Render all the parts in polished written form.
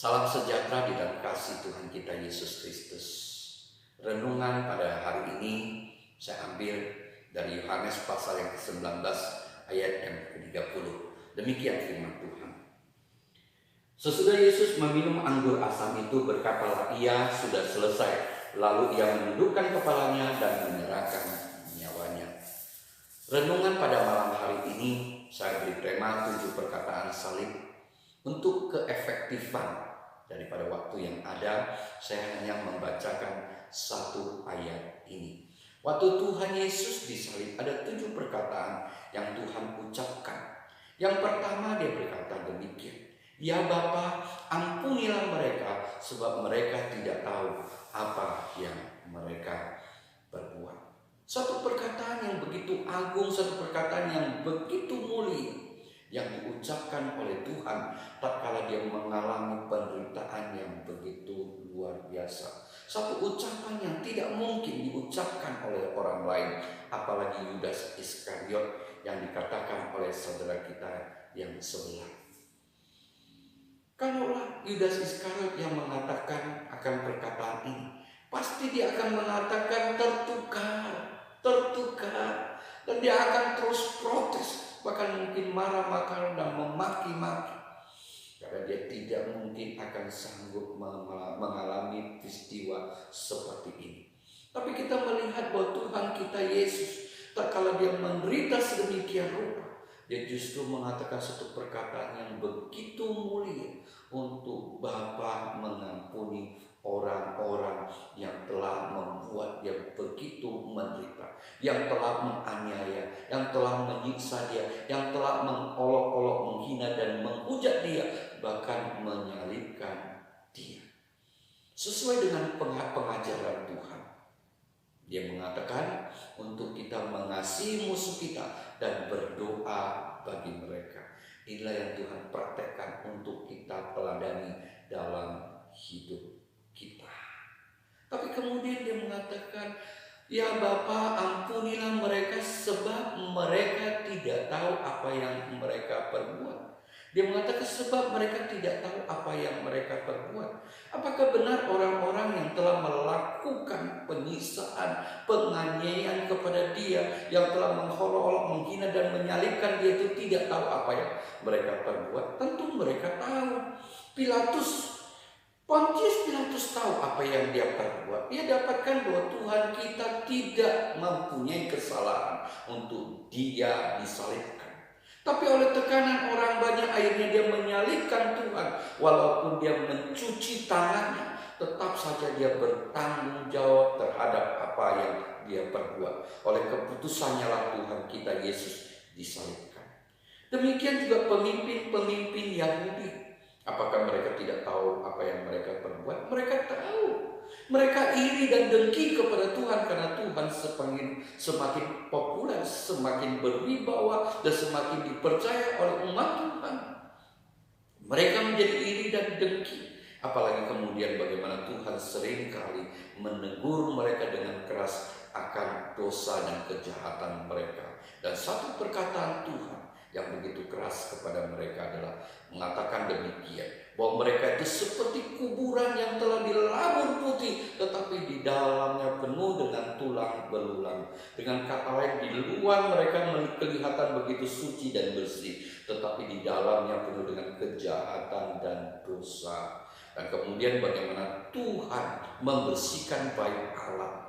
Salam sejahtera di dalam kasih Tuhan kita Yesus Kristus. Renungan pada hari ini saya ambil dari Yohanes pasal yang ke-19 ayat yang ke-30. Demikian firman Tuhan. Sesudah Yesus meminum anggur asam itu, berkatalah ia, sudah selesai. Lalu ia menundukkan kepalanya dan menyerahkan nyawanya. Renungan pada malam hari ini saya beri tema 7 perkataan salib. Untuk keefektifan daripada waktu yang ada, saya hanya membacakan satu ayat ini. Waktu Tuhan Yesus disalib, ada 7 perkataan yang Tuhan ucapkan. Yang pertama, dia berkata demikian, "Ya Bapa, ampunilah mereka, sebab mereka tidak tahu apa yang mereka perbuat." Satu perkataan yang begitu agung, satu perkataan yang begitu mulia, yang diucapkan oleh Tuhan tatkala dia mengalami penderitaan yang begitu luar biasa. Satu ucapan yang tidak mungkin diucapkan oleh orang lain, apalagi Yudas Iskariot yang dikatakan oleh saudara kita yang sebelah. Kalaulah Yudas Iskariot yang mengatakan akan perkataan ini, pasti dia akan mengatakan tertukar, dan dia akan terus protes, bahkan mungkin marah-marah dan memaki-maki, karena dia tidak mungkin akan sanggup mengalami peristiwa seperti ini. Tapi kita melihat bahwa Tuhan kita Yesus, tatkala dia menderita sedemikian rupa, dia justru mengatakan satu perkataan yang begitu mulia, untuk Bapa mengampuni orang-orang yang telah membuat dia begitu menderita, yang telah menganiaya, yang telah menyiksa dia, yang telah mengolok-olok, menghina dan menghujat dia, bahkan menyalibkan dia. Sesuai dengan pengajaran Tuhan, dia mengatakan untuk kita mengasihi musuh kita dan berdoa bagi mereka. Inilah yang Tuhan praktekkan untuk kita teladani dalam hidup kita. Tapi kemudian dia mengatakan, "Ya Bapa, ampunilah mereka, sebab mereka tidak tahu apa yang mereka perbuat." Dia mengatakan sebab mereka tidak tahu apa yang mereka perbuat. Apakah benar orang-orang yang telah melakukan penyiksaan, penganiayaan kepada dia, yang telah mengolok-olok, menghina dan menyalibkan dia itu tidak tahu apa yang mereka perbuat? Tentu mereka tahu. Pontius Pilatus tahu apa yang dia perbuat. Dia dapatkan bahwa Tuhan kita tidak mempunyai kesalahan untuk dia disalibkan. Tapi oleh tekanan orang banyak, akhirnya dia menyalibkan Tuhan. Walaupun dia mencuci tangannya, tetap saja dia bertanggung jawab terhadap apa yang dia perbuat. Oleh keputusannya lah Tuhan kita Yesus disalibkan. Demikian juga pemimpin-pemimpin Yahudi. Apakah mereka tidak tahu apa yang mereka perbuat? Mereka tahu. Mereka iri dan dengki kepada Tuhan karena Tuhan semakin populer, semakin berwibawa, dan semakin dipercaya oleh umat Tuhan. Mereka menjadi iri dan dengki. Apalagi kemudian bagaimana Tuhan seringkali menegur mereka dengan keras akan dosa dan kejahatan mereka. Dan satu perkataan Tuhan yang begitu keras kepada mereka adalah mengatakan demikian, bahwa mereka itu seperti kuburan yang telah dilabur putih, tetapi di dalamnya penuh dengan tulang belulang. Dengan kata lain, di luar mereka kelihatan begitu suci dan bersih, tetapi di dalamnya penuh dengan kejahatan dan dosa. Dan kemudian bagaimana Tuhan membersihkan bait Allah.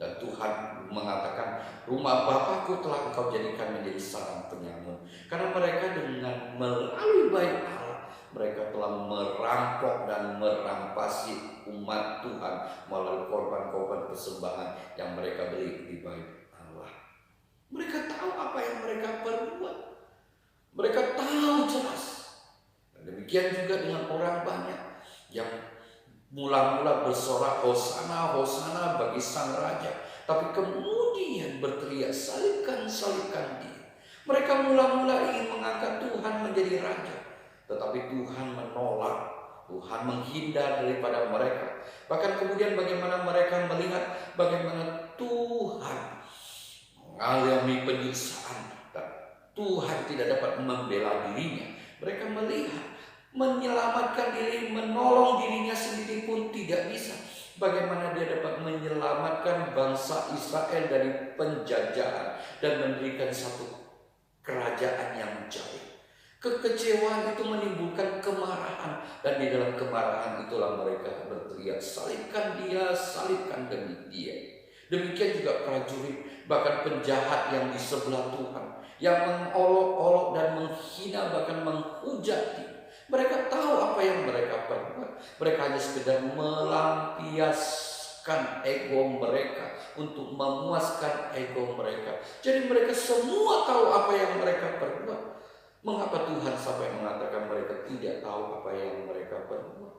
Dan Tuhan mengatakan, "Rumah Bapakku telah engkau jadikan menjadi sarang penyamun." Karena mereka dengan melalui bait Allah, mereka telah merampok dan merampasi umat Tuhan melalui korban-korban persembahan yang mereka beli di bait Allah. Mereka tahu apa yang mereka perbuat. Mereka tahu jelas. Dan demikian juga dengan orang banyak yang mula-mula bersorak hosana, hosana bagi sang raja, tapi kemudian berteriak salibkan, salibkan dia. Mereka mula-mula ingin mengangkat Tuhan menjadi raja, tetapi Tuhan menolak, Tuhan menghindar daripada mereka. Bahkan kemudian bagaimana mereka melihat bagaimana Tuhan mengalami penyiksaan dan Tuhan tidak dapat membela dirinya. Mereka melihat menyelamatkan diri, menolong dirinya sendiri pun tidak bisa. Bagaimana dia dapat menyelamatkan bangsa Israel dari penjajahan dan mendirikan satu kerajaan yang jaya? Kekecewaan itu menimbulkan kemarahan, dan di dalam kemarahan itulah mereka berteriak, salibkan dia, salibkan demi dia. Demikian juga prajurit, bahkan penjahat yang di sebelah Tuhan, yang mengolok-olok dan menghina, bahkan menghujati. Mereka tahu apa yang mereka perbuat. Mereka hanya sekedar melampiaskan ego mereka untuk memuaskan ego mereka. Jadi mereka semua tahu apa yang mereka perbuat. Mengapa Tuhan sampai mengatakan mereka tidak tahu apa yang mereka perbuat?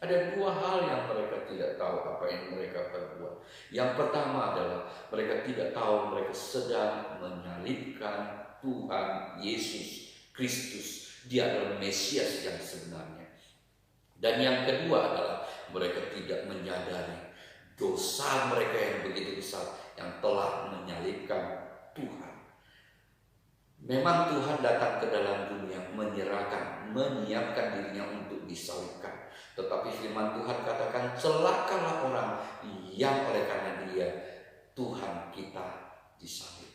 Ada dua hal yang mereka tidak tahu apa yang mereka perbuat. Yang pertama adalah mereka tidak tahu mereka sedang menyalibkan Tuhan Yesus Kristus. Dia adalah Mesias yang sebenarnya. Dan yang kedua adalah mereka tidak menyadari dosa mereka yang begitu besar yang telah menyalibkan Tuhan. Memang Tuhan datang ke dalam dunia menyerahkan, menyiapkan dirinya untuk disalibkan. Tetapi firman Tuhan katakan, celakalah orang yang oleh karena dia Tuhan kita disalib.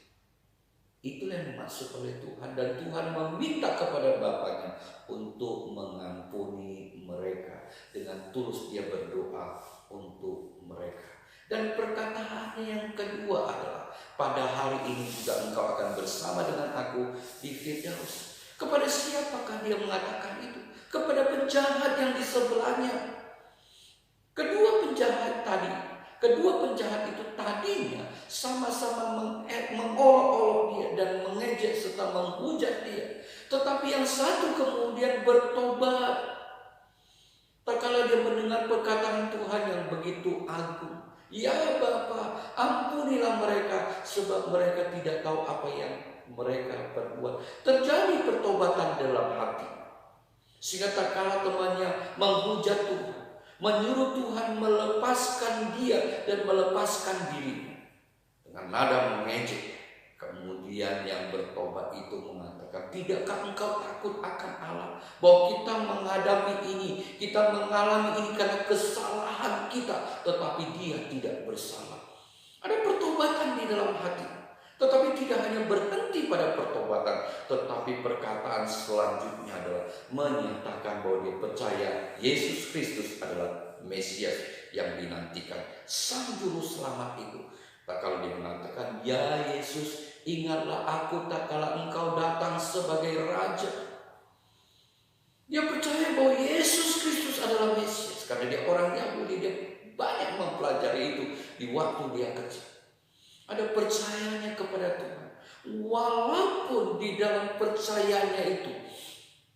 Itulah yang dimaksud oleh Tuhan, dan Tuhan meminta kepada Bapaknya untuk mengampuni mereka. Dengan tulus dia berdoa untuk mereka. Dan perkataannya yang kedua adalah, pada hari ini juga engkau akan bersama dengan aku di Firdaus. Kepada siapakah dia mengatakan itu? Kepada penjahat yang di sebelahnya. Kedua penjahat itu tadinya sama-sama mengolok-olok dia dan mengejek serta menghujat dia. Tetapi yang satu kemudian bertobat. Tak kala dia mendengar perkataan Tuhan yang begitu agung. Ya Bapa, ampunilah mereka sebab mereka tidak tahu apa yang mereka perbuat. Terjadi pertobatan dalam hati. Sehingga tak kala temannya menghujat Tuhan, menyuruh Tuhan melepaskan dia dan melepaskan dirinya. Dengan nada mengejek, kemudian yang bertobat itu mengatakan, tidakkah engkau takut akan Allah? Bahwa kita menghadapi ini, kita mengalami ini karena kesalahan kita, tetapi dia tidak bersalah. Ada pertobatan di dalam hati. Tetapi tidak hanya berhenti pada pertobatan, tetapi perkataan selanjutnya adalah menyatakan bahwa dia percaya Yesus Kristus adalah Mesias yang dinantikan, Sang Juru Selamat itu. Tak kalau dia mengatakan, ya Yesus, ingatlah aku tak kala engkau datang sebagai Raja. Dia percaya bahwa Yesus Kristus adalah Mesias, karena dia orang Yahudi, dia banyak mempelajari itu di waktu dia kecil. Ada percayanya kepada Tuhan. Walaupun di dalam percayanya itu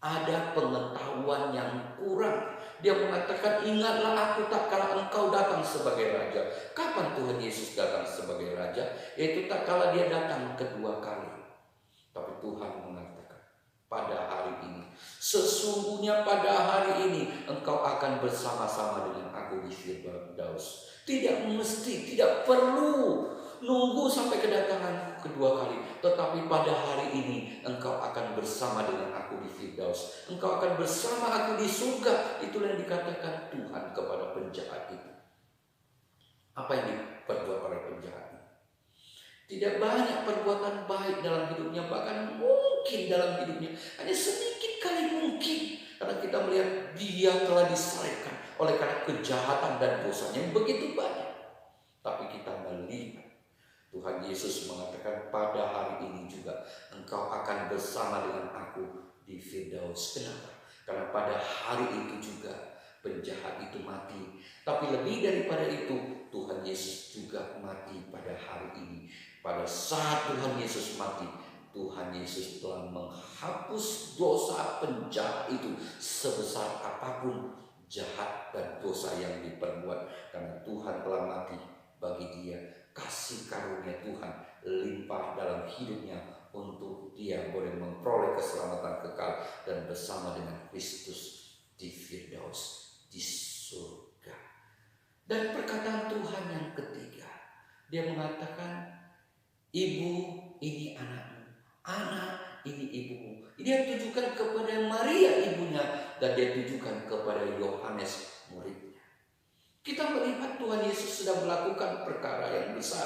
ada pengetahuan yang kurang. Dia mengatakan, ingatlah aku tak kala engkau datang sebagai Raja. Kapan Tuhan Yesus datang sebagai Raja? Yaitu tak kala dia datang kedua kali. Tapi Tuhan mengatakan, pada hari ini, sesungguhnya pada hari ini engkau akan bersama-sama dengan aku di Firdaus. Tidak mesti, tidak perlu nunggu sampai kedatangan kedua kali. Tetapi pada hari ini engkau akan bersama dengan aku di Firdaus. Engkau akan bersama aku di surga. Itulah yang dikatakan Tuhan kepada penjahat itu. Apa yang diperbuat oleh penjahat itu? Tidak banyak perbuatan baik dalam hidupnya. Bahkan mungkin dalam hidupnya hanya sedikit kali mungkin. Karena kita melihat dia telah disalibkan oleh karena kejahatan dan dosanya yang begitu banyak. Tapi kita melihat Tuhan Yesus mengatakan, pada hari ini juga engkau akan bersama dengan aku di Firdaus. Kenapa? Karena pada hari itu juga penjahat itu mati. Tapi lebih daripada itu, Tuhan Yesus juga mati pada hari ini. Pada saat Tuhan Yesus mati, Tuhan Yesus telah menghapus dosa penjahat itu sebesar apapun jahat dan dosa yang diperbuat. Karena Tuhan telah mati bagi dia. Kasih karunia Tuhan limpah dalam hidupnya untuk dia boleh memperoleh keselamatan kekal dan bersama dengan Kristus di Firdaus, di surga. Dan perkataan Tuhan yang ketiga, dia mengatakan, ibu ini anakmu, anak ini ibumu. Dia tujukan kepada Maria ibunya, dan dia tujukan kepada Yohanes muridnya. Kita melihat Tuhan Yesus sedang melakukan perkara yang besar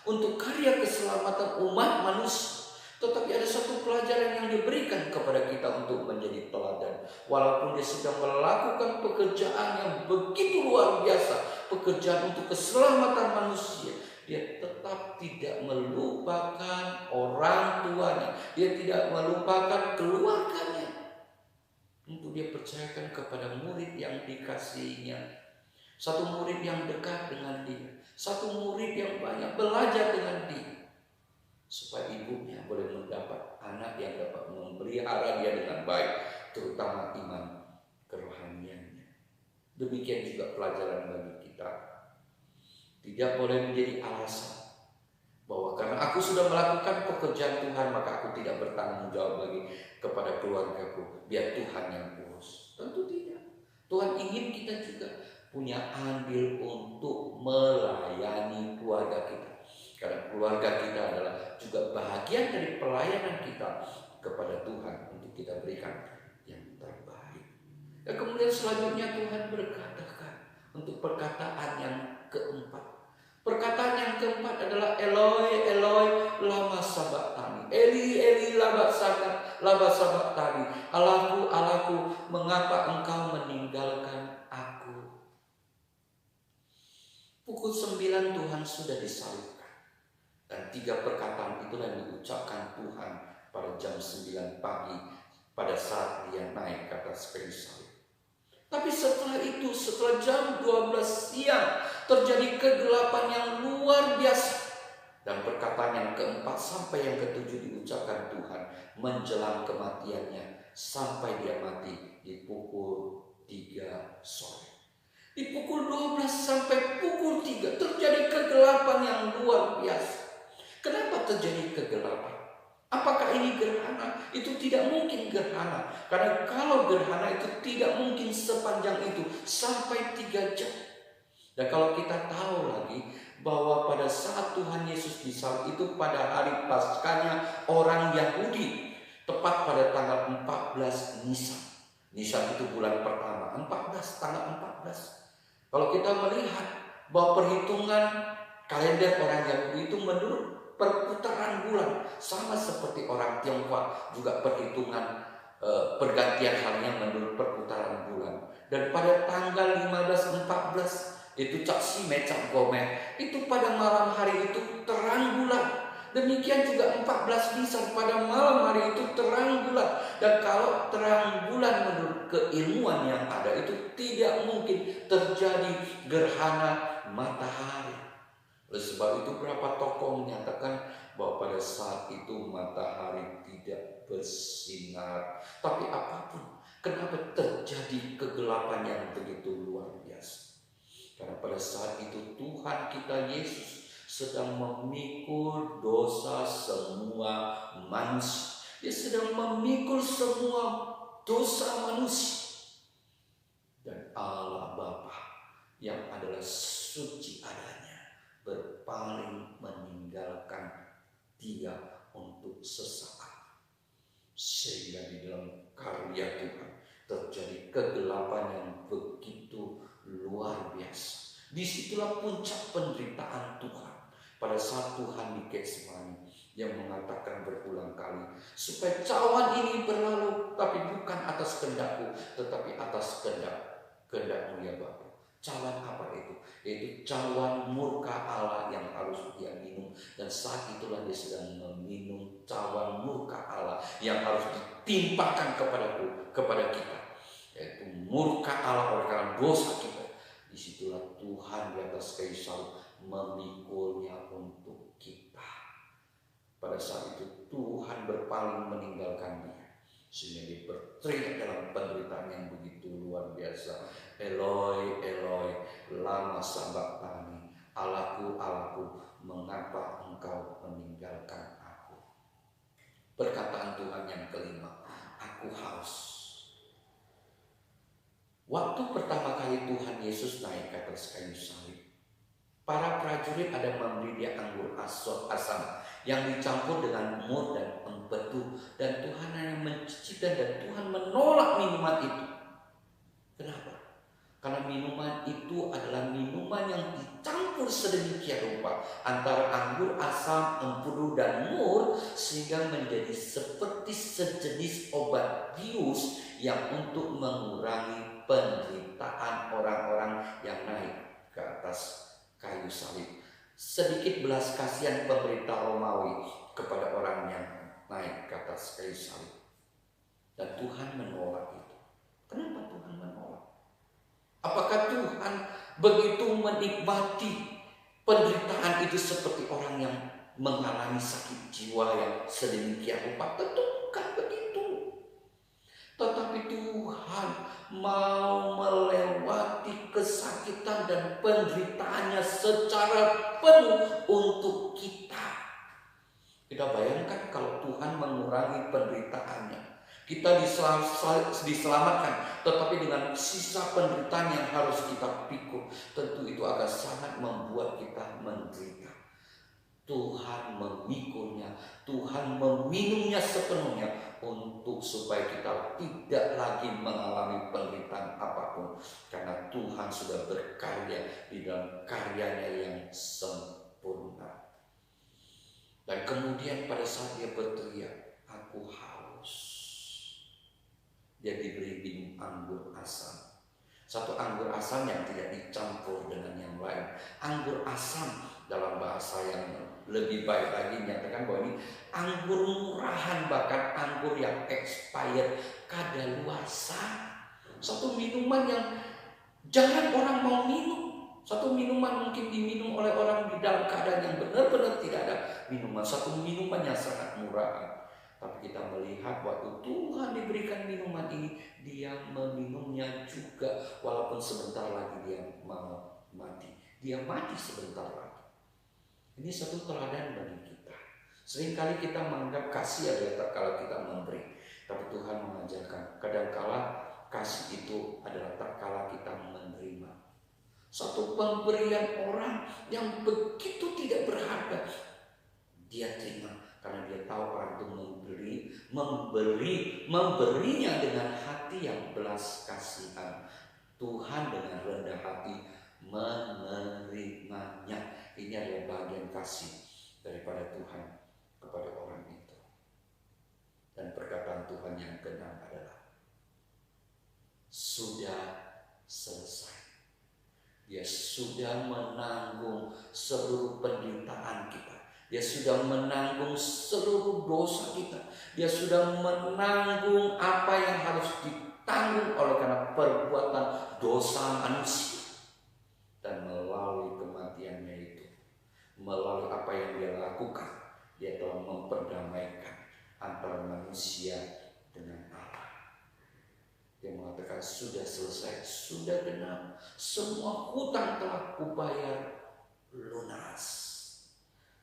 untuk karya keselamatan umat manusia. Tetapi ada satu pelajaran yang diberikan kepada kita untuk menjadi teladan. Walaupun dia sedang melakukan pekerjaan yang begitu luar biasa, pekerjaan untuk keselamatan manusia, dia tetap tidak melupakan orang tuanya. Dia tidak melupakan keluarganya. Untuk dia percayakan kepada murid yang dikasihinya. Satu murid yang dekat dengan dia. Satu murid yang banyak belajar dengan dia. Supaya ibunya boleh mendapat anak yang dapat memelihara dia dengan baik, terutama iman kerohaniannya. Demikian juga pelajaran bagi kita. Tidak boleh menjadi alasan bahwa karena aku sudah melakukan pekerjaan Tuhan, maka aku tidak bertanggung jawab lagi kepada keluargaku. Biar Tuhan yang urus. Tentu tidak. Tuhan ingin kita juga punya andil untuk melayani keluarga kita. Karena keluarga kita adalah juga bahagian dari pelayanan kita kepada Tuhan untuk kita berikan yang terbaik. Dan kemudian selanjutnya Tuhan berkatakan untuk perkataan yang keempat. Perkataan yang keempat adalah Eloi, Eloi, lama sabachthani. Eli, Eli, lama sabachthani. Allahku, Allahku, mengapa engkau meninggalkan aku? Pukul 9 Tuhan sudah disalibkan. Dan 3 perkataan itulah yang diucapkan Tuhan pada jam 9 pagi pada saat dia naik ke atas kayu salib. Tapi setelah itu, setelah jam 12 siang, terjadi kegelapan yang luar biasa. Dan perkataan yang keempat sampai yang ketujuh diucapkan Tuhan menjelang kematiannya sampai dia mati di pukul 3 sore. Di pukul 12 sampai pukul 3 terjadi kegelapan yang luar biasa. Kenapa terjadi kegelapan? Apakah ini gerhana? Itu tidak mungkin gerhana. Karena kalau gerhana itu tidak mungkin sepanjang itu sampai 3 jam. Dan kalau kita tahu lagi bahwa pada saat Tuhan Yesus disalib itu pada hari Paskahnya orang Yahudi, tepat pada tanggal 14 Nisan. Nisan itu bulan pertama, 14, tanggal 14. Kalau kita melihat bahwa perhitungan kalender orang Yahudi itu menurut perputaran bulan, sama seperti orang Tionghoa juga perhitungan pergantian harinya menurut perputaran bulan. Dan pada tanggal 15-14 itu Cak Sime, Cak Gome, itu pada malam hari itu terang bulan. Demikian juga 14 Nisan pada malam hari itu terang bulan. Dan kalau terang bulan menurut keilmuan yang ada itu tidak mungkin terjadi gerhana matahari. Oleh sebab itu berapa tokoh menyatakan bahwa pada saat itu matahari tidak bersinar. Tapi apapun, kenapa terjadi kegelapan yang begitu luar biasa? Karena pada saat itu Tuhan kita Yesus sedang memikul dosa semua manusia. Dia sedang memikul semua dosa manusia. Dan Allah Bapa yang adalah suci adanya berpaling meninggalkan dia untuk sesaat. Sehingga di dalam karya Tuhan terjadi kegelapan yang begitu luar biasa. Disitulah puncak penderitaan Tuhan pada saat Tuhan di Getsemani yang mengatakan berulang kali supaya cawan ini berlalu, tapi bukan atas kehendakku tetapi atas kehendakmu ya Bapa. Cawan apa itu? Yaitu cawan murka Allah yang harus dia minum. Dan saat itulah dia sedang meminum cawan murka Allah yang harus ditimpakan kepada kita, yaitu murka Allah oleh karena dosa kita. Disitulah Tuhan di atas kayu salib memikulnya untuk kita. Pada saat itu Tuhan berpaling meninggalkan dia, sehingga dia berteriak dalam penderitaan yang begitu luar biasa. Eloi, Eloi, lama sabachthani. Allahku, Allahku, mengapa engkau meninggalkan aku? Perkataan Tuhan yang kelima, aku haus. Waktu pertama kali Tuhan Yesus naik ke atas kayu salib, para prajurit ada memberi dia anggur asam yang dicampur dengan mur dan empedu, dan Tuhan hanya mencicipkan dan Tuhan menolak minuman itu. Kenapa? Karena minuman itu adalah minuman yang dicampur sedemikian rupa antara anggur asam, empedu, dan mur, sehingga menjadi seperti sejenis obat bius yang untuk mengurangi penderitaan orang-orang yang naik ke atas kayu salib. Sedikit belas kasihan pemerintah Romawi kepada orang yang naik ke atas kayu salib, dan Tuhan menolak itu. Kenapa Tuhan menolak? Apakah Tuhan begitu menikmati penderitaan itu seperti orang yang mengalami sakit jiwa yang sedemikian rupa? Tentu bukan begitu. Tetapi Tuhan mau melewati kesakitan dan penderitaannya secara penuh untuk kita. Kita bayangkan kalau Tuhan mengurangi penderitaannya, kita diselamatkan, tetapi dengan sisa penderitaan yang harus kita pikul, tentu itu akan sangat membuat kita menderita. Tuhan memikulnya, Tuhan meminumnya sepenuhnya untuk supaya kita tidak lagi mengalami penderitaan apapun, karena Tuhan sudah berkarya di dalam karyanya yang sempurna. Dan kemudian pada saat dia berteriak, aku haus, dia diberi minum anggur asam. Satu anggur asam yang tidak dicampur dengan yang lain. Anggur asam dalam bahasa yang lebih baik lagi menyatakan bahwa ini anggur murahan, bahkan anggur yang expired, kadaluarsa. Satu minuman yang jarang orang mau minum. Satu minuman mungkin diminum oleh orang di dalam keadaan yang benar-benar tidak ada minuman. Satu minuman yang sangat murah. Tapi kita melihat waktu Tuhan diberikan minuman ini, dia meminumnya juga walaupun sebentar lagi dia mau mati. Dia mati sebentar lagi. Ini satu teladan bagi kita. Seringkali kita menganggap kasih adalah kalau kita memberi. Tapi Tuhan mengajarkan kadangkala kasih itu adalah tatkala kita menerima. Satu pemberian orang yang begitu tidak berharga, dia terima karena dia tahu orang itu memberinya dengan hati yang belas kasihan. Tuhan dengan rendah hati menerimanya. Ini adalah bagian kasih daripada Tuhan kepada orang itu. Dan perkataan Tuhan yang keenam adalah sudah selesai. Dia sudah menanggung seluruh penderitaan kita. Dia sudah menanggung seluruh dosa kita. Dia sudah menanggung apa yang harus ditanggung oleh karena perbuatan dosa manusia. Dan melalui kematiannya itu, melalui apa yang dia lakukan, dia telah memperdamaikan antara manusia dengan Allah. Dia mengatakan sudah selesai, sudah genap, semua hutang telah kubayar lunas.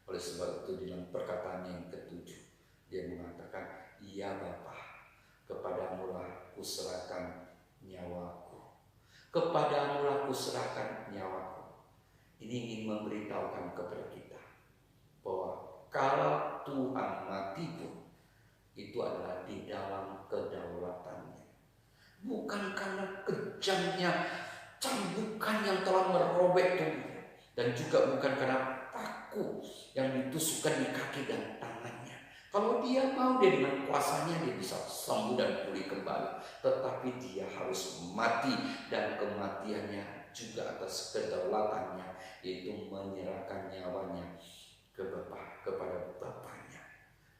Oleh sebab itu dalam perkataannya yang ketujuh, dia mengatakan, ya Bapa, kepadamulah kuserahkan nyawaku. Kepadamulah kuserahkan nyawaku. Ini ingin memberitahukan kepada kita bahwa kalau Tuhan mati pun, itu adalah di dalam kedaulatannya. Bukan karena kejamnya cambukan yang telah merobek tubuhnya, dan juga bukan karena paku yang ditusukkan di kaki dan tangannya. Kalau dia mau, dia dengan kuasanya dia bisa sembuh dan pulih kembali. Tetapi dia harus mati, dan kematiannya juga atas kedaulatannya, yaitu menyerahkan nyawanya kepada Bapaknya.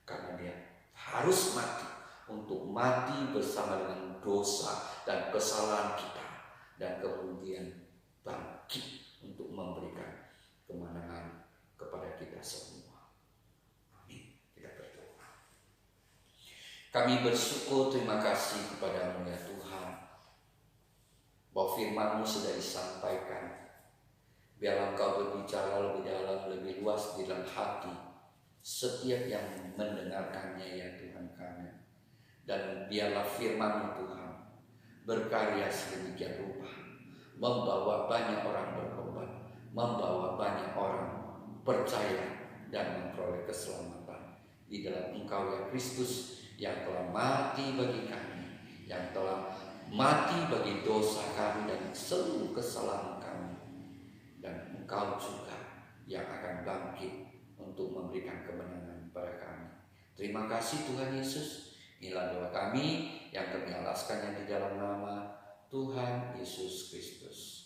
Karena dia harus mati untuk mati bersama dengan dosa dan kesalahan kita, dan kemudian bangkit untuk memberikan kemenangan kepada kita semua. Amin. Kita berdoa. Kami bersyukur, terima kasih kepadamu ya Tuhan, bahwa firman-Mu sudah disampaikan. Biarlah Engkau berbicara lebih dalam, lebih luas di dalam hati setiap yang mendengarkannya ya Tuhan kami. Dan biarlah firman Tuhan berkarya sedemikian rupa, membawa banyak orang bertobat, membawa banyak orang percaya dan memperoleh keselamatan di dalam Engkau ya Kristus, yang telah mati bagi kami, yang telah mati bagi dosa kami dan seluruh kesalahan kami. Dan Engkau juga yang akan bangkit untuk memberikan kemenangan kepada kami. Terima kasih Tuhan Yesus. Inilah doa kami yang kami alaskannya di dalam nama Tuhan Yesus Kristus.